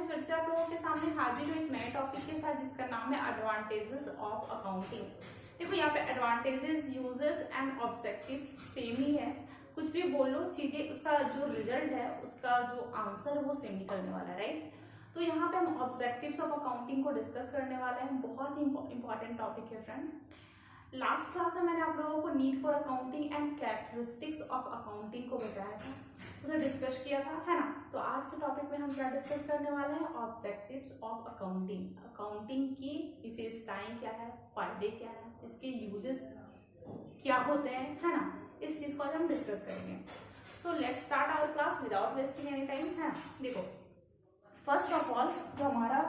मैं फिर से आप लोगों के सामने हाजिर हूँ एक नए टॉपिक के साथ जिसका नाम है एडवांटेजेस ऑफ अकाउंटिंग। देखो यहाँ पे advantages, uses and objectives same ही है, कुछ भी बोलो चीजें उसका जो रिजल्ट है उसका जो आंसर वो सेम निकलने वाला है, राइट। तो यहाँ पे हम ऑब्जेक्टिव्स ऑफ अकाउंटिंग को डिस्कस करने वाले हैं, बहुत ही इंपॉर्टेंट टॉपिक है फ्रेंड। लास्ट क्लास में मैंने आप लोगों को need for accounting and characteristics of accounting को बताया था, उसे डिस्कस किया था, है ना। तो आज के टॉपिक में हम क्या डिस्कस करने वाले हैं, ऑब्जेक्टिव्स ऑफ अकाउंटिंग। अकाउंटिंग की विशेषताएं क्या है, फायदे क्या है, इसके यूजेस क्या होते हैं, है ना, इस चीज को आज हम डिस्कस करेंगे। तो let's start our class without wasting any time, है ना। देखो फर्स्ट ऑफ ऑल जो हमारा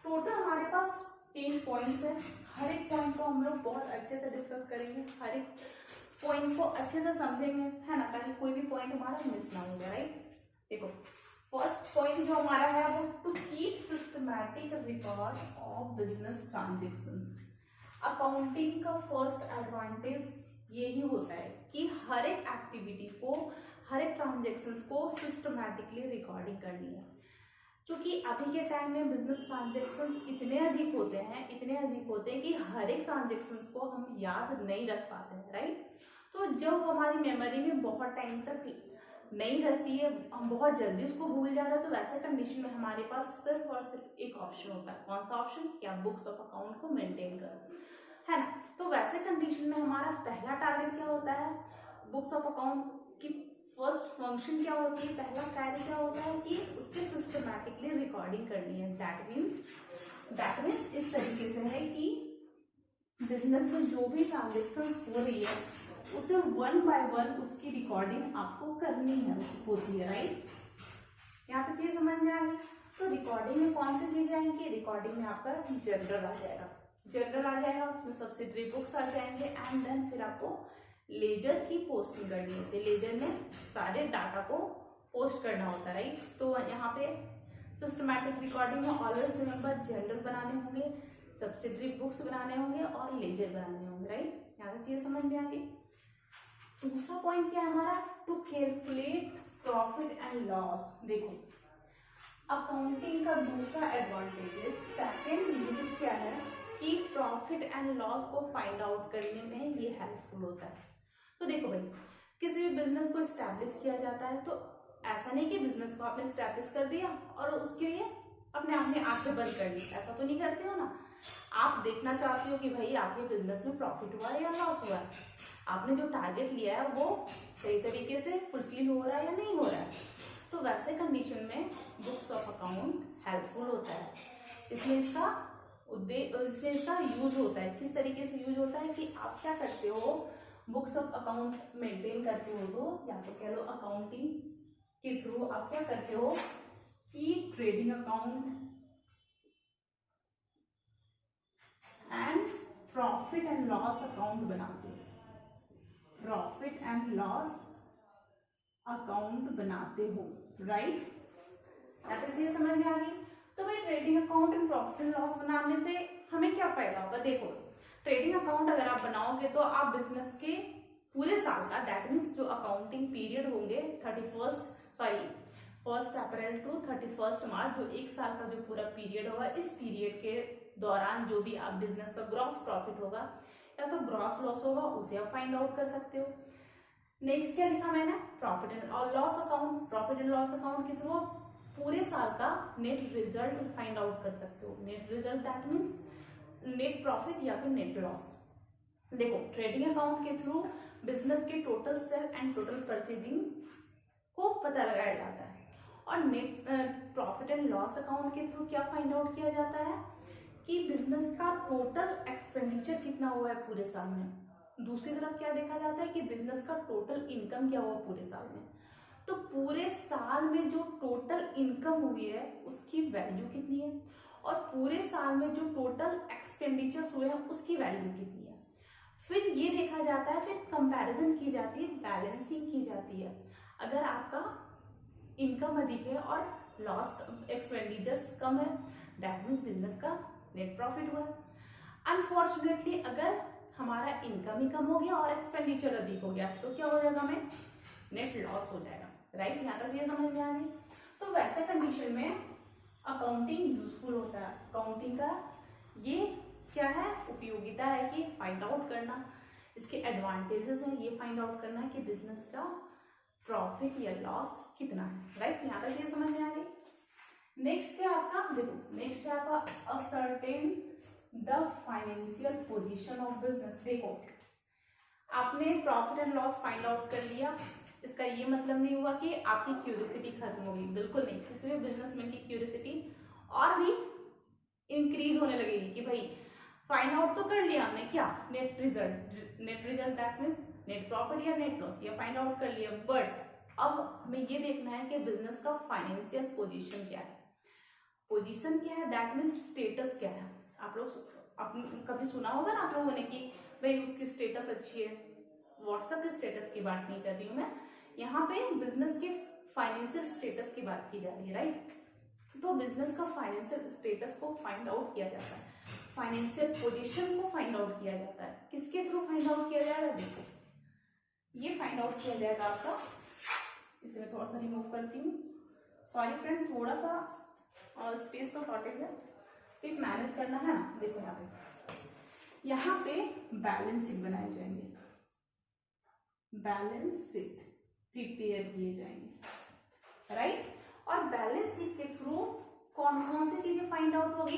टोटल हमारे पास 3 पॉइंट्स है, हर एक पॉइंट को हम लोग बहुत अच्छे से डिस्कस करेंगे, हर एक पॉइंट को अच्छे से समझेंगे, है ना, ताकि कोई भी पॉइंट हमारा मिस ना हो जाए, राइट। देखो फर्स्ट पॉइंट जो हमारा है वो to keep systematic record of business transactions. Accounting का फर्स्ट एडवांटेज यही होता है कि हर एक एक्टिविटी को, हर एक ट्रांजेक्शंस को सिस्टमैटिकली रिकॉर्डिंग करनी है। क्योंकि अभी के टाइम में बिजनेस ट्रांजेक्शंस इतने अधिक होते हैं कि हर एक ट्रांजेक्शंस को हम याद नहीं रख पाते हैं, राइट। तो जब हमारी मेमोरी में बहुत टाइम तक नहीं रहती है, हम बहुत जल्दी उसको भूल जाते हैं, तो वैसे कंडीशन में हमारे पास सिर्फ और सिर्फ एक ऑप्शन होता है। कौन सा ऑप्शन, कि आप बुक्स ऑफ अकाउंट को मेंटेन करो, है ना। तो वैसे कंडीशन में हमारा पहला टारगेट क्या होता है, बुक्स ऑफ अकाउंट की फर्स्ट फंक्शन क्या होती है, पहला कार्य क्या होता है कि उसके सिस्टमैटिकली रिकॉर्डिंग करनी है। दैट मीन्स इस तरीके से है कि बिजनेस में जो भी ट्रांजेक्शन हो रही है उसे 1 बाय 1 उसकी रिकॉर्डिंग आपको करनी है, होती है, राइट। यहाँ तक चीज समझ में आ गई। तो रिकॉर्डिंग में कौन सी चीजें आएंगी, रिकॉर्डिंग में आपका जनरल आ जाएगा, उसमें सब्सिडरी बुक्स आ जाएंगे, एंड देन फिर आपको लेजर की पोस्टिंग करनी होती है। लेजर में सारे डाटा को पोस्ट करना होता है, राइट। तो यहाँ पे सिस्टमैटिक रिकॉर्डिंग में ऑलवेज रिमेंबर जनरल बनाने होंगे, सब्सिडरी बुक्स बनाने होंगे और लेजर बनाने होंगे, राइट। यहाँ तक चीजें समझ में आ गई। दूसरा पॉइंट क्या है हमारा, to calculate profit and loss. देखो अकाउंटिंग का दूसरा एडवांटेज, सेकेंड यूज क्या है कि प्रॉफिट एंड लॉस को फाइंड आउट करने में ये हेल्पफुल होता है। तो देखो भाई, किसी भी बिजनेस को स्टैब्लिश किया जाता है तो ऐसा नहीं कि बिजनेस को आपने स्टैब्लिश कर दिया और उसके लिए अपने आंखें बंद कर ली, ऐसा तो नहीं करते हो ना। आप देखना चाहते हो कि भाई आपके बिजनेस में प्रॉफिट हुआ है या लॉस हुआ है, आपने जो टारगेट लिया है वो सही तरीके से फुलफिल हो रहा है या नहीं हो रहा है। तो वैसे कंडीशन में बुक्स ऑफ अकाउंट हेल्पफुल होता है। इसमें इसका यूज होता है, किस तरीके से यूज होता है कि आप क्या करते हो, बुक्स ऑफ अकाउंट मेंटेन करते हो तो, या तो कह लो अकाउंटिंग के थ्रू आप क्या करते हो कि trading account and profit and loss account बनाते हो, प्रॉफिट एंड लॉस अकाउंट बनाते हो, राइट। या तो ये समझ में आ गई। तो भाई trading account and profit and loss बनाने से हमें क्या फायदा होगा, देखो ट्रेडिंग अकाउंट अगर आप बनाओगे तो आप बिजनेस के पूरे साल का, दैट मीन्स जो अकाउंटिंग पीरियड होंगे 1 अप्रैल टू 31 मार्च, जो एक साल का जो पूरा पीरियड होगा, इस पीरियड के दौरान जो भी आप बिजनेस का ग्रॉस प्रॉफिट होगा या तो ग्रॉस लॉस होगा उसे आप फाइंड आउट कर सकते हो। नेक्स्ट क्या लिखा मैंने, profit and loss account, profit and loss account के थ्रू पूरे साल का नेट रिजल्ट फाइंड आउट कर सकते हो। Net result that means net profit या फिर नेट लॉस। देखो ट्रेडिंग अकाउंट के थ्रू बिजनेस के total sale and total purchasing को पता लगाया जाता है, और net profit and loss account के थ्रू क्या फाइंड आउट किया जाता है कि बिजनेस का टोटल एक्सपेंडिचर कितना हुआ है पूरे साल में। दूसरी तरफ क्या देखा जाता है कि बिजनेस का टोटल इनकम क्या हुआ पूरे साल में। तो पूरे साल में जो टोटल इनकम हुई है उसकी वैल्यू कितनी है, और पूरे साल में जो टोटल एक्सपेंडिचर्स हुए हैं उसकी वैल्यू कितनी है। फिर ये देखा जाता है, फिर कंपैरिजन की जाती है, बैलेंसिंग की जाती है। अगर आपका इनकम अधिक है और लॉस एक्सपेंडिचर्स कम है, दैट मीन्स बिजनेस का नेट प्रॉफिट हुआ। अनफॉर्चुनेटली अगर हमारा इनकम ही कम हो गया और एक्सपेंडिचर अधिक हो गया तो क्या हो जाएगा, हमें नेट लॉस हो जाएगा, राइट। यहाँ तक ये समझ में आ गई। तो वैसे कंडीशन में अकाउंटिंग यूजफुल होता है। अकाउंटिंग का ये क्या है, उपयोगिता है कि फाइंड आउट करना, इसके एडवांटेजेस हैं ये फाइंड आउट करना है कि बिजनेस का प्रॉफिट या लॉस कितना है। राइट, यहाँ तक ये समझ में आ गई। नेक्स्ट है आपका, देखो नेक्स्ट है आपका ascertain the financial position of business. देखो आपने profit and loss find out कर लिया, इसका ये मतलब नहीं हुआ कि आपकी क्यूरियोसिटी खत्म हो गई, बिल्कुल नहीं। किसी भी बिजनेसमैन की क्यूरियोसिटी और भी इंक्रीज होने लगेगी कि भाई फाइंड आउट तो कर लिया हमने, क्या net result, net result that means net profit या नेट लॉस, ये फाइंड आउट कर लिया, बट अब हमें ये देखना है कि बिजनेस का फाइनेंशियल पोजीशन क्या है। पोजीशन क्या है दैट मीन्स स्टेटस क्या है। आप लोग कभी सुना होगा ना आप लोगों ने कि भाई उसकी स्टेटस अच्छी है, व्हाट्सएप के स्टेटस की बात नहीं कर रही हूँ मैं, यहाँ पे बिजनेस के फाइनेंशियल स्टेटस की बात की जा रही है। राइट, तो बिजनेस का फाइनेंशियल स्टेटस को फाइंड आउट किया जाता है, फाइनेंशियल पोजीशन को फाइंड आउट किया जाता है। किसके थ्रू फाइंड आउट किया जाएगा, देखो ये फाइंड आउट किया जाएगा आपका, इसे मैं थोड़ा सा रिमूव करती हूँ, सॉरी फ्रेंड, थोड़ा सा स्पेस का शॉर्टेज है, प्लीज मैनेज करना है ना। देखो यहाँ पे बैलेंस शीट बनाए जाएंगे, बैलेंस शीट प्रिपेयर किए जाएंगे। राइट, और बैलेंस शीट के थ्रू कौन कौन सी चीजें फाइंड आउट होगी।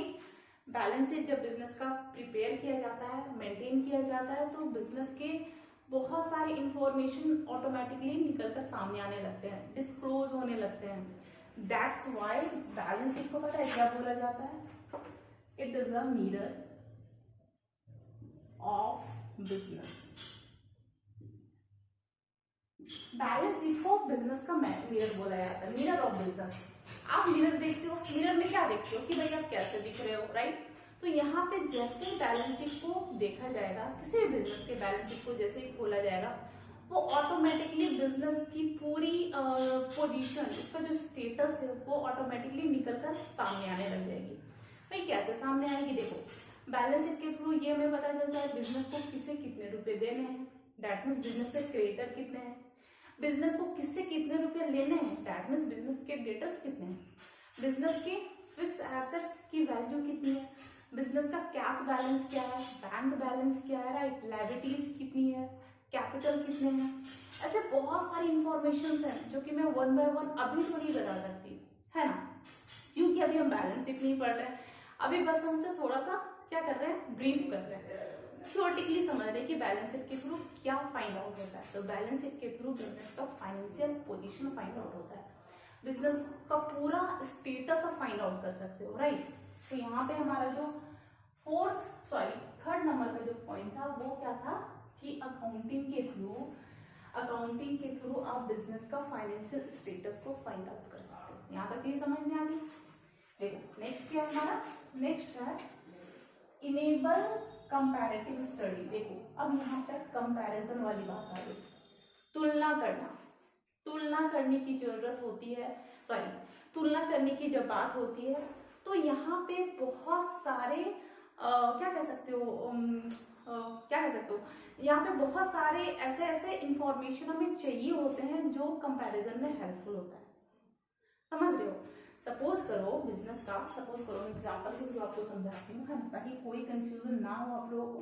बैलेंस शीट जब बिजनेस का प्रिपेयर किया जाता है, मेंटेन किया जाता है, तो बिजनेस के बहुत सारे इंफॉर्मेशन ऑटोमेटिकली निकलकर सामने आने लगते हैं, डिस्क्लोज होने लगते हैं। दैट्स व्हाई बैलेंस शीट को पता है क्या बोला जाता है, it is a mirror of business. Balance sheet को बिजनेस का मिरर बोला जाता है, मिरर ऑफ बिजनेस। आप मिरर देखते हो, मिरर में क्या देखते हो कि भाई आप कैसे दिख रहे हो। राइट, तो यहाँ पे जैसे बैलेंस शीट को देखा जाएगा, किसी भी बिजनेस के बैलेंस शीट को जैसे ही खोला जाएगा, वो ऑटोमेटिकली बिजनेस की पूरी पोजीशन, उसका जो स्टेटस है वो ऑटोमेटिकली निकलकर सामने आने लग जाएगी। भाई कैसे सामने आएगी, देखो बैलेंस शीट के थ्रू ये हमें पता चलता है बिजनेस को किसे कितने रुपए देने हैं, दैट मीन्स बिजनेस से क्रेडिटर कितने हैं, बिजनेस को किससे कितने रुपए लेने हैं, दैट मीन्स बिजनेस के डेटर्स कितने हैं, बिजनेस के फिक्स एसेट्स की वैल्यू कितनी है, बिजनेस का कैश बैलेंस क्या है, बैंक बैलेंस क्या है, राइट, लायबिलिटीज कितनी है, कैपिटल कितने हैं। ऐसे बहुत सारी इंफॉर्मेशन हैं जो कि मैं वन बाय वन अभी थोड़ी बता सकती है ना, क्योंकि अभी हम बैलेंस शीट नहीं पढ़ रहे हैं, अभी बस हमसे थोड़ा सा क्या कर रहे हैं, ब्रीफ कर रहे हैं, थ्योरेटिकली समझ रहे हैं कि बैलेंस शीट के थ्रू क्या फाइंड आउट होता है। तो बैलेंस शीट के थ्रू बिजनेस का फाइनेंशियल पोजीशन फाइंड आउट होता है, बिजनेस का पूरा स्टेटस आप फाइंड आउट कर सकते हो। राइट, तो यहाँ पे हमारा जो थर्ड नंबर का जो पॉइंट था वो क्या था कि अकाउंटिंग के थ्रू आप बिजनेस का फाइनेंशियल स्टेटस को फाइंड आउट कर सकते हो। यहाँ तक ये समझ में आ गई। देखो नेक्स्ट क्या हमारा, नेक्स्ट है इनेबल कंपैरेटिव स्टडी। देखो अब यहाँ तक कंपैरिजन वाली बात आ गई, तुलना करने की जरूरत होती है, तुलना करने की जब बात होती है तो यहाँ पे बहुत सारे क्या कह सकते हो यहाँ पे बहुत सारे ऐसे इंफॉर्मेशन हमें चाहिए होते हैं जो कंपैरिजन में हेल्पफुल होता है। समझ रहे हो, सपोज करो बिजनेस का, सपोज करो एग्जांपल के थ्रू आपको समझाती हूँ ताकि कोई कंफ्यूजन ना हो आप लोगों को।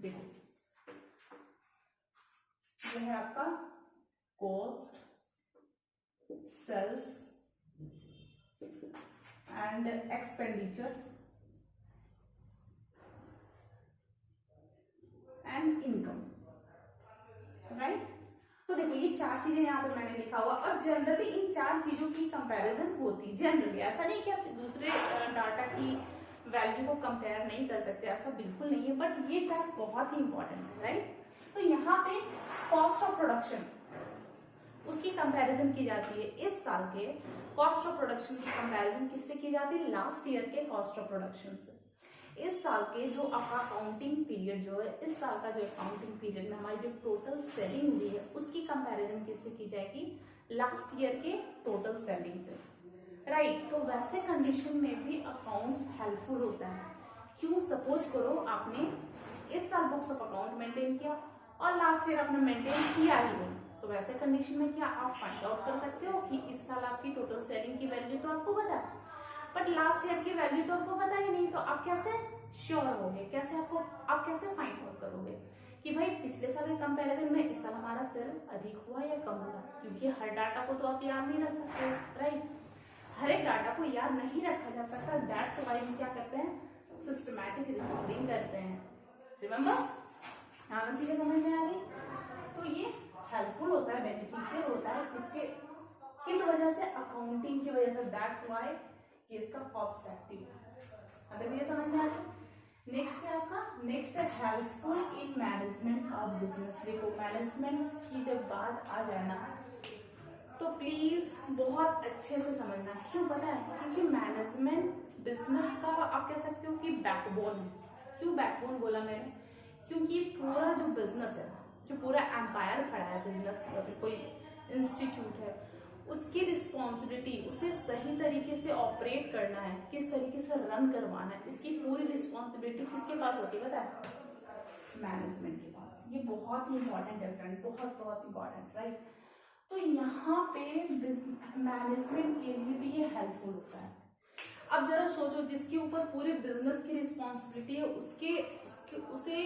देखो ये है आपका cost, sales and expenditures and income. Right, तो देखो ये चार चीजें यहाँ पे मैंने लिखा हुआ, और जनरली इन चार चीजों की कंपैरिजन होती है। जनरली ऐसा नहीं कि आप दूसरे डाटा की वैल्यू को कंपेयर नहीं कर सकते, ऐसा बिल्कुल नहीं है, बट ये चार बहुत ही इंपॉर्टेंट है। राइट, तो यहाँ पे कॉस्ट ऑफ प्रोडक्शन उसकी कंपैरिजन की जाती है। इस साल के कॉस्ट ऑफ प्रोडक्शन की कंपैरिजन किससे की जाती है, लास्ट ईयर के कॉस्ट ऑफ प्रोडक्शन से। इस साल के जो आपका अकाउंटिंग पीरियड जो है, इस साल का जो अकाउंटिंग पीरियड में हमारी जो टोटल सेलिंग हुई है उसकी कंपैरिजन किससे की जाएगी, लास्ट ईयर के टोटल सेलिंग से। राइट, तो वैसे कंडीशन में भी अकाउंट्स हेल्पफुल होता है। क्यों, सपोज करो आपने इस साल बुक्स ऑफ अकाउंट मेंटेन किया और लास्ट ईयर आपने मेंटेन किया ही नहीं, तो वैसे कंडीशन में क्या आप फाइंड आउट कर सकते हो कि इस साल आपकी टोटल सेलिंग की वैल्यू तो आपको पता है, बट लास्ट ईयर की वैल्यू तो आपको पता ही नहीं, तो आप कैसे श्योर होगे, कैसे आप कैसे फाइंड आउट करोगे कि भाई पिछले साल के कंपैरिजन में इस साल हमारा सेल अधिक हुआ या कम हुआ? क्योंकि हर डाटा को तो आप याद नहीं रख सकते, राइट? हर एक डाटा को याद नहीं रखा जा सकता। दैट्स व्हाई हम क्या करते हैं, सिस्टमैटिक रिकॉर्डिंग करते हैं। रिमेंबर, हाँ चीजें समझ में आ गई? तो ये हेल्पफुल होता है, बेनिफिशियल होता है, किस वजह से? अकाउंटिंग की वजह से। दैट्स व्हाई कि इसका ऑब्जेक्टिव है। चीजें समझ में आ गई? नेक्स्ट है आपका, नेक्स्ट है helpful in management of business. देखो मैनेजमेंट की जब बात आ जाए ना, तो प्लीज बहुत अच्छे से समझना। क्यों पता है? क्योंकि मैनेजमेंट बिजनेस का आप कह सकते हो कि बैकबोन है। क्यों बैकबोन बोला मैंने? क्योंकि पूरा जो बिजनेस है, जो पूरा एम्पायर खड़ा है बिजनेस, कोई इंस्टीट्यूट है, उसकी रिस्पॉन्सिबिलिटी, उसे सही तरीके से ऑपरेट करना है, किस तरीके से रन करवाना है, इसकी पूरी रिस्पॉन्सिबिलिटी किसके पास होती है पता है? मैनेजमेंट के पास। ये बहुत ही इंपॉर्टेंट है फ्रेंड, बहुत इंपॉर्टेंट, राइट? तो यहाँ पे मैनेजमेंट के लिए भी ये हेल्पफुल होता है। अब जरा सोचो, जिसके ऊपर पूरे बिजनेस की रिस्पॉन्सिबिलिटी है, उसे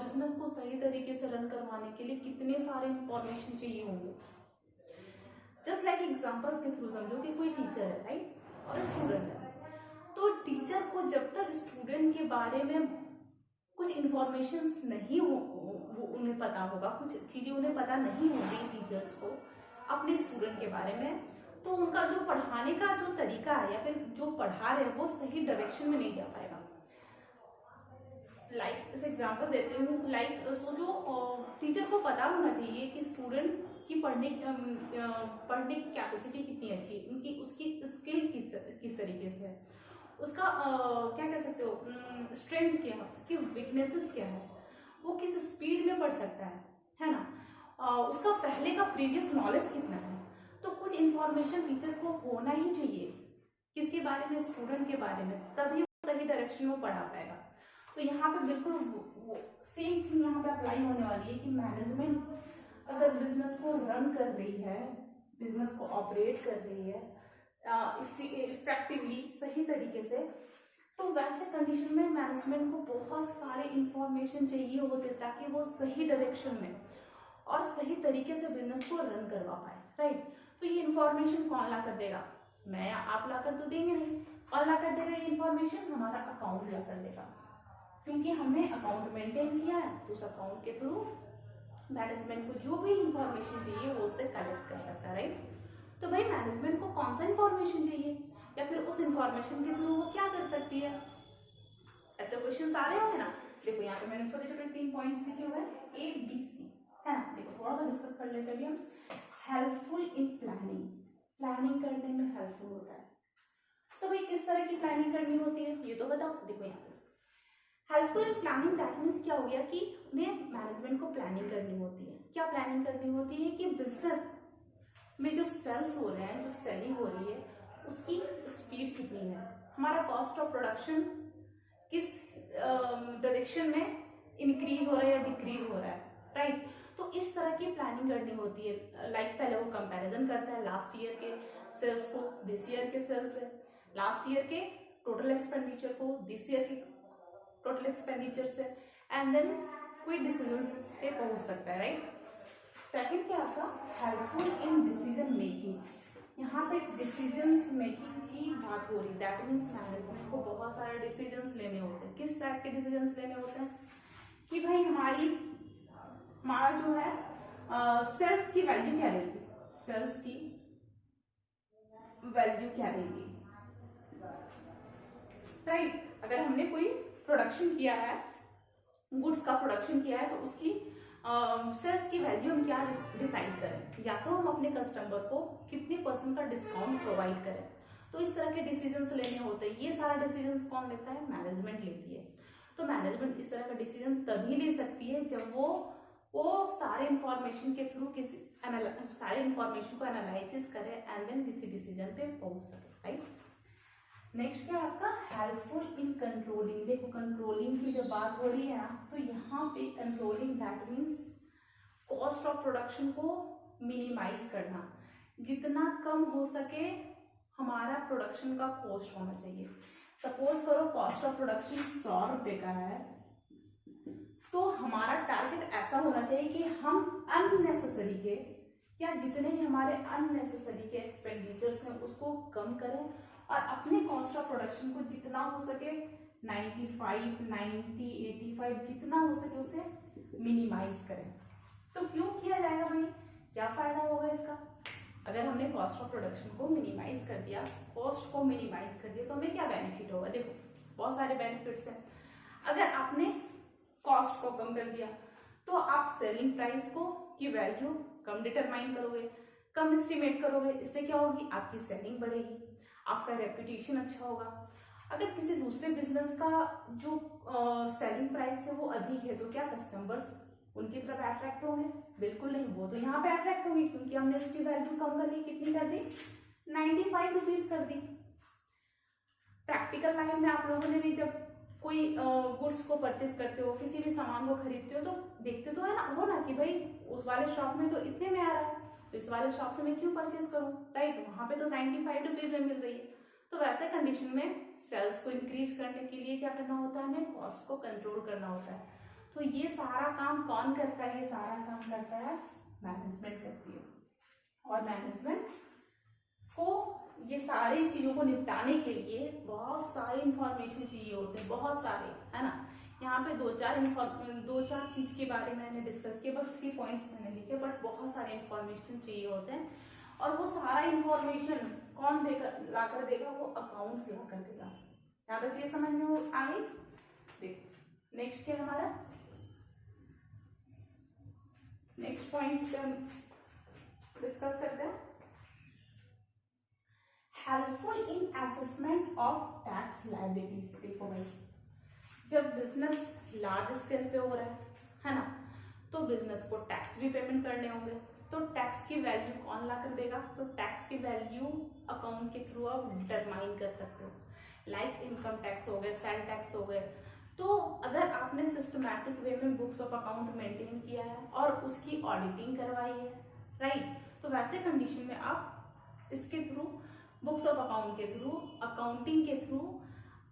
बिजनेस को सही तरीके से रन करवाने के लिए कितने सारे इंफॉर्मेशन चाहिए होंगे। जस्ट लाइक एग्जांपल के थ्रू समझो कि कोई टीचर है, राइट, और स्टूडेंट है। तो टीचर को जब तक स्टूडेंट के बारे में कुछ इंफॉर्मेशन नहीं हो, वो उन्हें पता होगा, कुछ चीजें उन्हें पता नहीं होगी टीचर्स को अपने स्टूडेंट के बारे में, तो उनका जो पढ़ाने का जो तरीका है या फिर जो पढ़ा रहे हैं वो सही डायरेक्शन में नहीं जा पाएगा। लाइक इस एग्जांपल देती हूँ, लाइक सोचो टीचर को पता होना चाहिए कि स्टूडेंट की पढ़ने की कैपेसिटी कितनी अच्छी है, उनकी उसकी स्किल किस तरीके से है, उसका क्या कह सकते हो स्ट्रेंथ क्या है, उसकी वीकनेसेस क्या है, वो किस स्पीड में पढ़ सकता है ना, उसका पहले का प्रीवियस नॉलेज कितना है। तो कुछ इंफॉर्मेशन टीचर को होना ही चाहिए, किसके बारे में? स्टूडेंट के बारे में, तभी वो सही डायरेक्शन में पढ़ा पाएगा। तो यहाँ पे बिल्कुल वो सेम थिंग यहाँ पे अप्लाई होने वाली है कि मैनेजमेंट अगर बिजनेस को रन कर रही है, बिजनेस को ऑपरेट कर रही है इफेक्टिवली, सही तरीके से, तो वैसे कंडीशन में मैनेजमेंट को बहुत सारे इंफॉर्मेशन चाहिए होते ताकि वो सही डायरेक्शन में और सही तरीके से बिजनेस को रन करवा पाए, राइट? तो ये इंफॉर्मेशन कौन ला कर देगा? मैं या आप ला कर तो देंगे नहीं। कौन ला कर देगा ये इंफॉर्मेशन? हमारा अकाउंट ला कर देगा, क्योंकि हमने अकाउंट मेंटेन किया है, तो उस अकाउंट के थ्रू मैनेजमेंट को जो भी इंफॉर्मेशन चाहिए वो उससे कलेक्ट कर सकता है, राइट? तो भाई मैनेजमेंट को कौन सा इंफॉर्मेशन चाहिए या फिर उस इंफॉर्मेशन के थ्रू वो क्या कर सकती है? ऐसे क्वेश्चन आ रहे होंगे ना। देखो यहाँ पे मैंने छोटे छोटे 3 पॉइंट्स लिखे हुए हैं, ABC, है ना। देखो थोड़ा सा डिस्कस कर लेते हैं हम। हेल्पफुल इन प्लानिंग, प्लानिंग करने में हेल्पफुल होता है। तो भाई किस तरह की प्लानिंग करनी होती है ये तो बताओ। देखो यहाँ पे helpful in planning, that means क्या हो गया कि उन्हें मैनेजमेंट को प्लानिंग करनी होती है। क्या प्लानिंग करनी होती है कि बिजनेस में जो सेल्स हो रहे हैं, जो सेलिंग हो रही है, उसकी स्पीड कितनी है, हमारा कॉस्ट ऑफ प्रोडक्शन किस डायरेक्शन में इंक्रीज हो रहा है या डिक्रीज हो रहा है, राइट? तो इस तरह की प्लानिंग करनी होती है। लाइक पहले वो कंपैरिजन करता है लास्ट ईयर के सेल्स को दिस ईयर के सेल्स से, लास्ट ईयर के टोटल एक्सपेंडिचर को दिस ईयर के टोटल एक्सपेंडिचर से, एंड देन कोई डिसीजन पे पहुंच सकता है, राइट? सेकंड क्या आपका हेल्पफुल इन डिसीजन मेकिंग। यहाँ पे डिसीजंस मेकिंग की बात हो रही, दैट मीन्स मैनेजमेंट को बहुत सारे डिसीजंस लेने होते हैं। किस टाइप के डिसीजंस लेने होते हैं कि भाई हमारा जो है सेल्स की वैल्यू क्या रहेगी, सेल्स की वैल्यू क्या रहेगी, राइट? अगर हमने कोई प्रोडक्शन किया है, गुड्स का प्रोडक्शन किया है, तो उसकी सेल्स की वैल्यू हम क्या डिसाइड करें, या तो हम अपने कस्टमर को कितने % का डिस्काउंट प्रोवाइड करें। तो इस तरह के डिसीजंस लेने होते हैं। ये सारा डिसीजंस कौन लेता है? मैनेजमेंट लेती है। तो मैनेजमेंट इस तरह का डिसीजन तभी ले सकती है जब वो सारे इंफॉर्मेशन के थ्रू सारे इंफॉर्मेशन को एनालिसिस करे एंड देन किसी डिसीजन पे पहुंच सके, राइट? नेक्स्ट क्या है आपका हेल्पफुल इन कंट्रोलिंग। देखो कंट्रोलिंग की जब बात हो रही है ना, तो यहाँ पे controlling that means cost of production को मिनिमाइज करना, जितना कम हो सके हमारा प्रोडक्शन का कॉस्ट होना चाहिए। सपोज करो कॉस्ट ऑफ प्रोडक्शन 100 रुपए का है, तो हमारा टारगेट ऐसा होना चाहिए कि हम अननेसेसरी के या जितने भी हमारे अननेसेसरी के एक्सपेंडिचर्स हैं उसको कम करें और अपने कॉस्ट ऑफ प्रोडक्शन को जितना हो सके 95, 90, 85 जितना हो सके उसे मिनिमाइज करें। तो क्यों किया जाएगा भाई, क्या फायदा होगा इसका? अगर हमने कॉस्ट ऑफ प्रोडक्शन को मिनिमाइज कर दिया, कॉस्ट को मिनिमाइज कर दिया, तो हमें क्या बेनिफिट होगा? देखो बहुत सारे बेनिफिट्स हैं। अगर आपने कॉस्ट को कम कर दिया तो आप सेलिंग प्राइस को की वैल्यू कम डिटरमाइन करोगे, कम एस्टिमेट करोगे। इससे क्या होगी? आपकी सेलिंग बढ़ेगी, आपका रेपुटेशन अच्छा होगा। अगर किसी दूसरे बिजनेस का जो सेलिंग प्राइस है वो अधिक है, तो क्या कस्टमर्स उनकी तरफ अट्रैक्ट होंगे? बिल्कुल नहीं, वो तो यहाँ पे अट्रैक्ट होंगे क्योंकि हमने उसकी वैल्यू कम कर दी। कितनी कर दी? 95 रुपीज कर दी। प्रैक्टिकल लाइफ में आप लोगों ने भी जब कोई गुड्स को परचेज करते हो, किसी भी सामान को खरीदते हो, तो देखते तो है ना वो ना कि भाई उस वाले शॉप में तो इतने में आ रहा है, तो इस वाले शॉप से मैं क्यों परचेज करूं, राइट? वहां पे तो 95 रुपीज में मिल रही है। तो वैसे कंडीशन में सेल्स को इंक्रीज करने के लिए क्या करना होता है? हमें कॉस्ट को कंट्रोल करना होता है। तो ये सारा काम कौन करता है? ये सारा काम करता है मैनेजमेंट करती है। और मैनेजमेंट को ये सारी चीजों को निपटाने के लिए बहुत सारे इंफॉर्मेशन चाहिए होते हैं, बहुत सारे, है ना। यहाँ पे दो चार चीज के बारे में मैंने डिस्कस किया, बस 3 पॉइंट्स मैंने लिखे, बट बहुत सारे इंफॉर्मेशन चाहिए होते हैं। और वो सारा इंफॉर्मेशन कौन देगा, ला कर देगा? वो अकाउंट्स ला कर देगा। यहाँ तक ये समझ में आ गई? देखो नेक्स्ट क्या हमारा नेक्स्ट पॉइंट डिस्कस करते हैं, helpful in assessment of tax liabilities. देखो भाई, जब बिजनेस लार्ज स्केल पे हो रहा है ना, तो बिजनेस को टैक्स भी पेमेंट करने होंगे। तो टैक्स की वैल्यू कौन ला कर देगा? तो टैक्स की वैल्यू अकाउंट के थ्रू आप डिटरमाइन कर सकते हो, लाइक इनकम टैक्स हो गए, सेल टैक्स हो गए। तो अगर आपने सिस्टमैटिक वे में बुक्स ऑफ अकाउंट मेंटेन किया है और उसकी ऑडिटिंग करवाई है, राइट, तो वैसे कंडीशन में आप इसके थ्रू, बुक्स ऑफ अकाउंट के थ्रू, अकाउंटिंग के थ्रू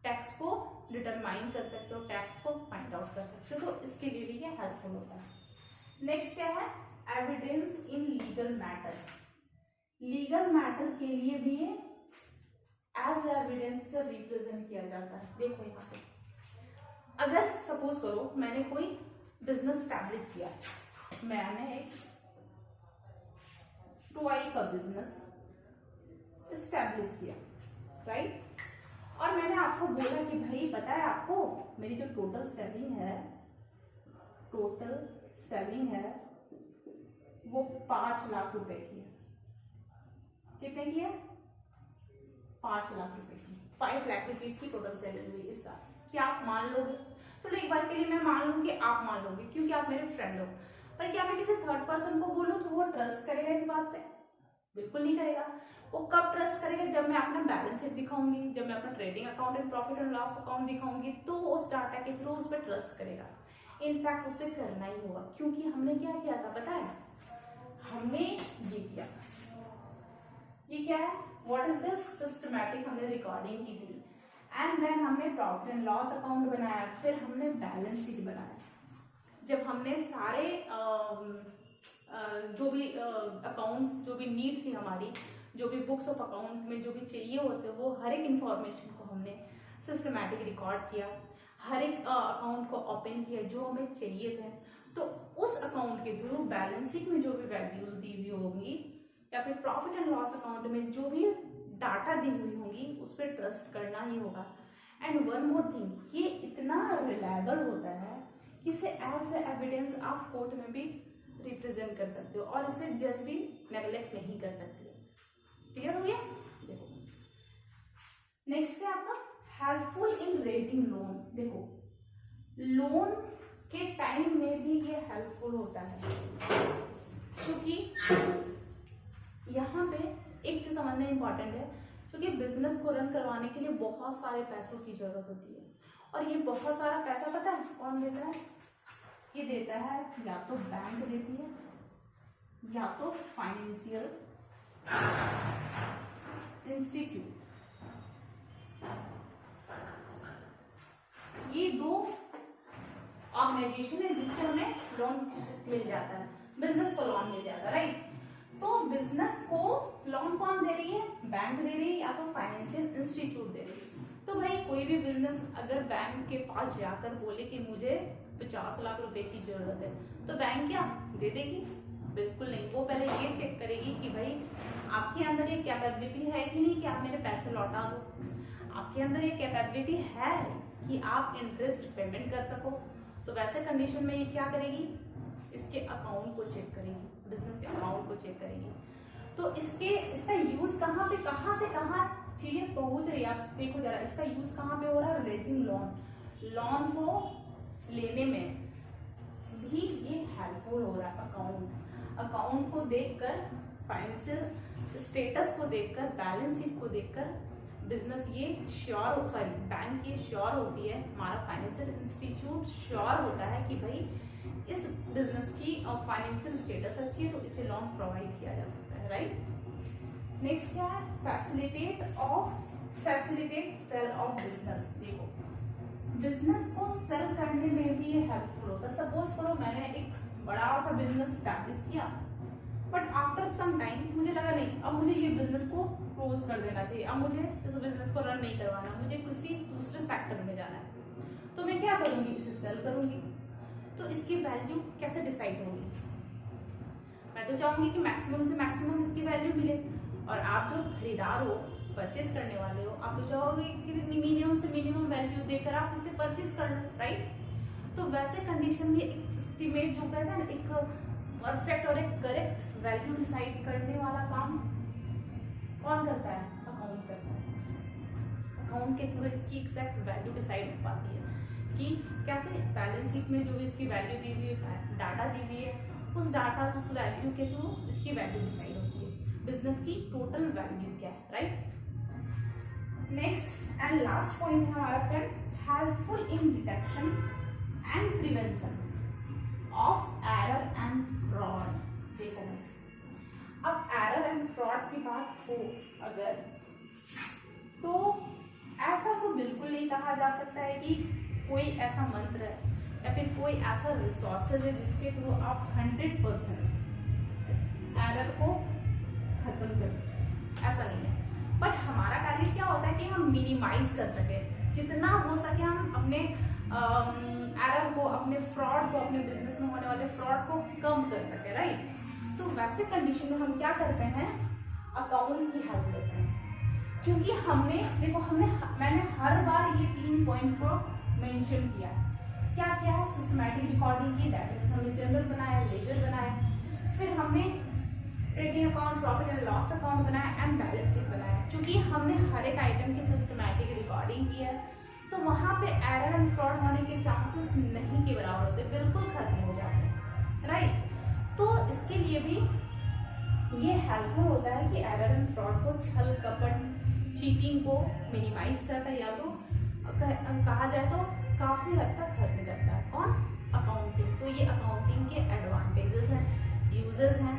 टैक्स को डिटरमाइन कर सकते हो, टैक्स को फाइंड आउट कर सकते हो। तो इसके लिए भी ये हेल्पफुल होता है। नेक्स्ट क्या है? Evidence in legal matter. Legal matter के लिए भी ये एज एविडेंस से रिप्रेजेंट किया जाता है। देखो यहाँ पे अगर सपोज करो मैंने कोई बिजनेस स्टैब्लिश किया, मैंने एक टॉय का बिजनेस स्टैब्लिश किया, राइट, और मैंने आपको बोला कि भाई पता है आपको मेरी जो टोटल सेलिंग है वो 5 लाख रुपए की है। कितने की है? 5 लाख रुपए की, 5 लाख रुपीज की टोटल सेलिंग हुई इस साल। क्या आप मान लोगे? चलो एक बार के लिए मैं मान लूं कि आप मान लोगे क्योंकि आप मेरे फ्रेंड हो, पर क्या मैं किसी थर्ड पर्सन को बोलूं तो वो ट्रस्ट करेगा इस बात पे? बिल्कुल नहीं करेगा। वो कब ट्रस्ट करेगा? जब मैं अपना बैलेंस शीट दिखाऊंगी, जब मैं अपना trading account and profit and loss account दिखाऊंगी, तो उस डाटा के थ्रू उस पर ट्रस्ट करेगा। इनफैक्ट उसे करना ही होगा, क्योंकि हमने क्या किया था पता है? हमने ये किया था, ये क्या है? What is this? सिस्टमैटिक हमने रिकॉर्डिंग की थी, एंड देन हमने प्रॉफिट एंड लॉस अकाउंट बनाया, फिर हमने बैलेंस शीट बनाया। जब हमने सारे जो भी अकाउंट्स, जो भी नीड थी हमारी, जो भी बुक्स ऑफ अकाउंट में जो भी चाहिए होते, वो हर एक इंफॉर्मेशन को हमने सिस्टमैटिक रिकॉर्ड किया, हर एक अकाउंट को ओपन किया जो हमें चाहिए थे। तो उस अकाउंट के थ्रू बैलेंस शीट में जो भी वैल्यूज दी हुई होंगी या फिर प्रॉफिट एंड लॉस अकाउंट में जो भी डाटा दी हुई होगी उस पर ट्रस्ट करना ही होगा। एंड वन मोर थिंग, ये इतना रिलायबल होता है कि इसे एज एविडेंस आप कोर्ट में भी रिप्रेजेंट कर सकते हो और इसे जज भी नेग्लेक्ट नहीं कर सकते। क्लियर हो गया? देखो नेक्स्ट क्या आपका? Helpful in raising loan. देखो लोन के टाइम में भी ये हेल्पफुल होता है, क्योंकि यहाँ पे एक चीज समझना इंपॉर्टेंट है, क्योंकि बिजनेस को रन करवाने के लिए बहुत सारे पैसों की जरूरत होती है, और ये बहुत सारा पैसा पता है कौन देता है? ये देता है या तो बैंक देती है या तो फाइनेंशियल इंस्टीट्यूट, ये दो ऑर्गेनाइजेशन है जिससे हमें लोन मिल जाता है, बिजनेस को लोन मिल जाता है, राइट। तो बिजनेस को लोन कौन दे रही है, बैंक दे रही है या तो फाइनेंशियल इंस्टीट्यूट दे रही है। तो भाई कोई भी बिजनेस अगर बैंक के पास जाकर बोले कि मुझे 50 लाख रुपए की जरूरत है, तो बैंक क्या दे देगी, बिल्कुल नहीं। वो पहले ये चेक करेगी कि भाई आपके अंदर ये कैपेबिलिटी है कि नहीं कि आप मेरे पैसे लौटा दो, आपके अंदर ये कैपेबिलिटी है कि आप इंटरेस्ट पेमेंट कर सको। तो वैसे कंडीशन में ये क्या करेगी, इसके अकाउंट को चेक करेगी, बिजनेस के अकाउंट को चेक करेगी। तो इसका यूज कहाँ पे, कहाँ से कहाँ चीजें पहुंच रही है, आप देखो जरा इसका यूज कहाँ पे हो रहा है, रेजिंग लोन को लेने में भी ये हेल्पफुल हो रहा है। अकाउंट को देखकर, फाइनेंशियल स्टेटस को देखकर, बैलेंस शीट को देखकर बिजनेस ये बैंक ये श्योर होती है, हमारा फाइनेंशियल इंस्टीट्यूट श्योर होता है कि भाई इस बिजनेस की फाइनेंशियल स्टेटस अच्छी है तो इसे लोन प्रोवाइड किया जा सकता है, राइट। नेक्स्ट क्या है, फैसिलिटेट सेल ऑफ बिजनेस। देखो बिजनेस को सेल करने में भी ये हेल्पफुल होता है। सपोज करो मैंने एक बड़ा सा बिजनेस स्टैब्लिश किया, बट आफ्टर सम टाइम मुझे लगा नहीं अब मुझे ये बिजनेस को क्लोज कर देना चाहिए, अब मुझे इस बिजनेस को रन नहीं करवाना, मुझे किसी दूसरे सेक्टर में जाना है, तो मैं क्या करूंगी, इसे सेल करूंगी। तो इसकी वैल्यू कैसे डिसाइड होगी, मैं तो चाहूंगी कि मैक्सिमम से मैक्सिमम इसकी वैल्यू मिले, और आप जो खरीदार हो, परचेज करने वाले हो, आप तो चाहोगे कि मिनिमम से मिनिमम वैल्यू देकर आप इसे परचेज कर लो, राइट। तो वैसे कंडीशन में एक एस्टिमेट जो कहता है ना, एक परफेक्ट और एक करेक्ट वैल्यू डिसाइड करने वाला काम कौन करता है, अकाउंट करता है। अकाउंट के थ्रू इसकी एग्जैक्ट वैल्यू डिसाइड हो पाती है कि कैसे बैलेंस शीट में जो भी इसकी वैल्यू दी हुई है, डाटा दी हुई है, उस डाटा उस वैल्यू के थ्रू इसकी वैल्यू डिसाइड होती है, बिजनेस की टोटल वैल्यू क्या है, right. Next and last point है हमारा friend, helpful in detection and prevention of error and fraud. देखो अब एरर एंड फ्रॉड की बात हो अगर, तो ऐसा तो बिल्कुल नहीं कहा जा सकता है कि कोई ऐसा मंत्र है या फिर कोई ऐसा रिसोर्सेज है जिसके थ्रू आप 100% एरर को खत्म कर सकते, ऐसा नहीं है। बट हमारा टारगेट क्या होता है कि हम मिनिमाइज कर सके, जितना हो सके हम अपने एरर को, अपने फ्रॉड को, अपने बिजनेस में होने वाले फ्रॉड को कम कर सके, राइट। तो वैसे कंडीशन में हम क्या करते हैं, अकाउंट की हेल्प लेते हैं, क्योंकि मैंने हर बार ये 3 पॉइंट्स को मेंशन किया। क्या किया है, सिस्टमैटिक रिकॉर्डिंग की, डेटाबेस हमने जनरल बनाया, लेजर बनाया, फिर हमने trading account, profit and loss account बनाया एंड बैलेंस शीट बनाया। क्योंकि हमने हर एक आइटम की सिस्टमैटिक रिकॉर्डिंग की है, तो वहां पे एरर एंड फ्रॉड होने के चांसेस नहीं के बराबर होते, बिल्कुल खत्म हो जाते हैं, राइट। तो इसके लिए भी ये हेल्पफुल होता है कि एरर एंड फ्रॉड को, छल कपट, चीटिंग को मिनिमाइज करता है, या तो कहा जाए तो काफी हद तक खत्म करता है। कौन, अकाउंटिंग। तो ये अकाउंटिंग के एडवांटेजेस हैं, यूजेस हैं,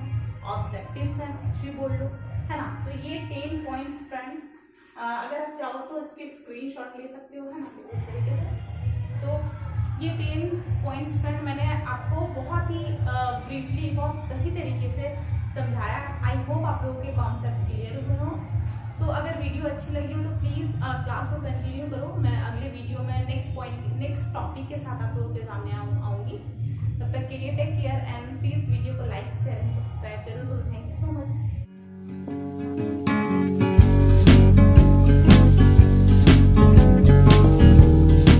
ऑब्जेक्टिव्स हैं, कुछ भी बोल लो, है ना। तो ये 10 पॉइंट्स फ्रेंड, अगर आप चाहो तो इसके स्क्रीनशॉट ले सकते हो, है ना, इस तरीके से। तो ये 10 पॉइंट्स फ्रेंड मैंने आपको बहुत ही ब्रीफली, बहुत सही तरीके से समझाया। आई होप आप लोगों के कॉन्सेप्ट क्लियर हुए हो। तो अगर वीडियो अच्छी लगी हो तो प्लीज़ क्लास को कंटिन्यू करो। मैं अगले वीडियो में नेक्स्ट टॉपिक के साथ आप लोगों के सामने आऊँगी। तब तक के लिए take care and please video को लाइक शेयर एंड सब्सक्राइब जरूर